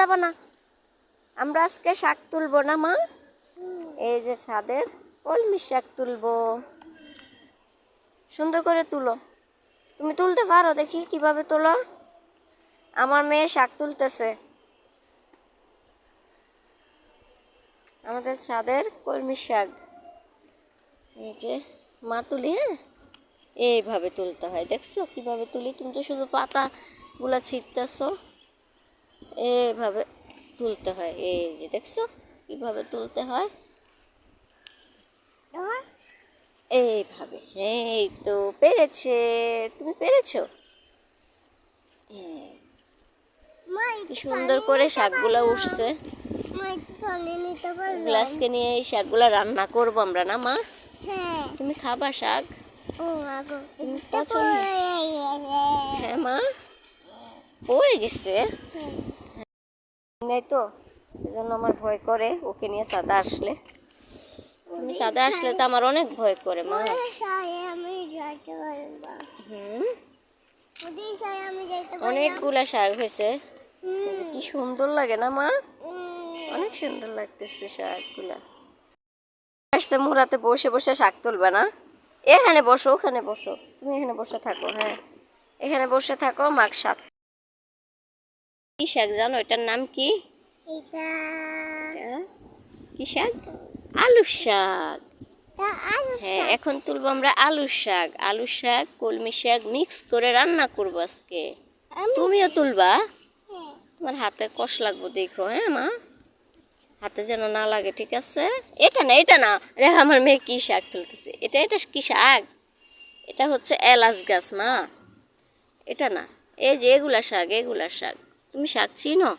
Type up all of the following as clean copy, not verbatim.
যাব না, আমরা আজকে শাক তুলবো না মা। এই যে ছাদের কলমি শাক তুলবো। সুন্দর করে তুলো, তুমি তুলতে পারো? দেখি কিভাবে তোলো। আমার মেয়ে শাক তুলতেছে। আমাদের ছাদের কলমি শাক। এই যে মা তুলি। হ্যাঁ, এইভাবে তুলতে হয়। দেখছো কিভাবে তুলি? তুমি তো শুধু পাতাগুলা ছিটতেছো, এইভাবে তুলতে হয়। এই যে দেখছো কিভাবে তুলতে হয়, এইভাবে। এই তো পেরেছে, তুমি পেরেছো। হ্যাঁ, কি সুন্দর করে শাকগুলা উঠছে। গ্লাসকে নিয়ে এই শাকগুলা রান্না করবো আমরা না মা? তুমি খাবা শাক? তুমি পছন্দ? হ্যাঁ মা, পড়ে গেছে নাই তো, এজন্য আমার ভয় করে ওকে নিয়ে সাদা আসলে। তুমি সাদা আসলে তো আমার অনেক ভয় করে মা। অনেকগুলা শাক হয়েছে, কি সুন্দর লাগে না মা? অনেক সুন্দর লাগতেছে শাকগুলা। আসতে মুরাতে বসে বসে শাক তুলবে না? এখানে বসো, ওখানে বসো, তুমি এখানে বসে থাকো। হ্যাঁ, এখানে বসে থাকো, মাক শাক। কি শাক জানো এটার নাম কি? কি শাক? আলু শাক। হ্যাঁ, এখন তুলবো আমরা আলু শাক। আলু শাক কলমি শাক মিক্স করে রান্না করবো আজকে। তুমিও তুলবা? তোমার হাতে কষ লাগবো দেখো। হ্যাঁ মা, হাতে যেন না লাগে, ঠিক আছে? এটা না, এটা না, রে আমার মেয়ে কি শাক তুলতেছে। এটা এটা কি শাক? এটা হচ্ছে এলাচ গাছ মা, এটা না। এই যে এগুলা শাক, এগুলা শাক। তুমি শাক চিনো?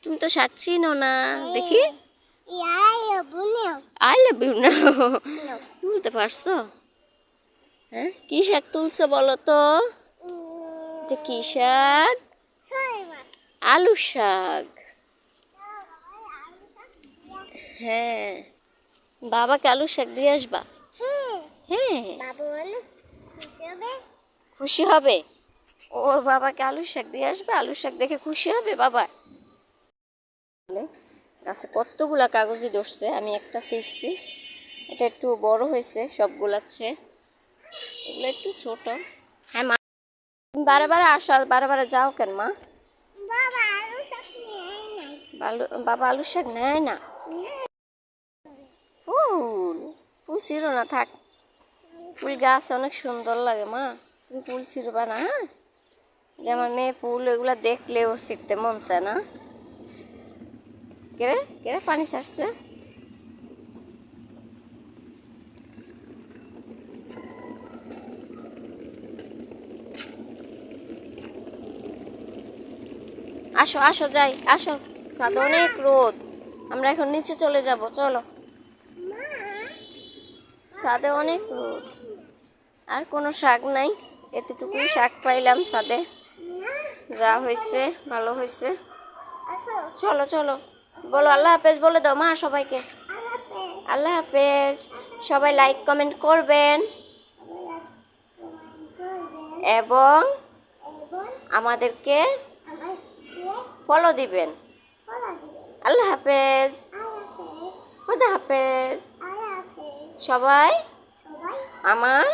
তুমি তো শাক চিনো না। দেখি, আই লাভ ইউ না তুলতে পারছো? হ্যাঁ, কি শাক তুলছো বলো তো? এটা কি শাক? আলু শাক। হ্যাঁ, বাবাকে আলু শাক দিয়ে আসবা। হ্যাঁ, খুশি হবে। ওর বাবাকে আলু শাক দিয়ে আসবে, আলু শাক দেখে খুশি হবে বাবা। গাছে কতগুলা কাগজি ধরছে, আমি একটা ছিঁড়ছি। এটা একটু বড় হয়েছে সবগুলাচ্ছে, এগুলো একটু ছোট। হ্যাঁ মা, বারে বারে আসো, বারে বারে যাও কেন মা? বাবা আলু শাক নেয় না। ফুল ফুল ছিঁড়ো না, থাক। ফুল গাছ অনেক সুন্দর লাগে মা, তুমি ফুল ছিঁড়বা না। হ্যাঁ, যে আমার মেয়ে ফুল এগুলা দেখলেও ছিঁড়তে মন চায় না। কেরে কেরে পানি ছাড়ছে। আসো আসো, যাই, আসো। ছাদে অনেক রোদ, আমরা এখন নিচে চলে যাব, চলো। ছাদে অনেক রোদ, আর কোনো শাক নাই, এতটুকুই শাক পাইলাম ছাদে। যা হয়েছে ভালো হয়েছে। চলো চলো, বলো আল্লাহ হাফেজ বলে দাও মা সবাইকে। আল্লাহ হাফেজ। সবাই লাইক কমেন্ট করবেন এবং আমাদেরকে ফলো দিবেন। আল্লাহ হাফেজ। খুদা হাফেজ। সবাই আমার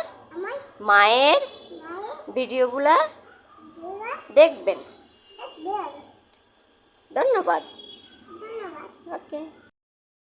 মায়ের ভিডিওগুলা দেখবেন। ধন্যবাদ। ওকে।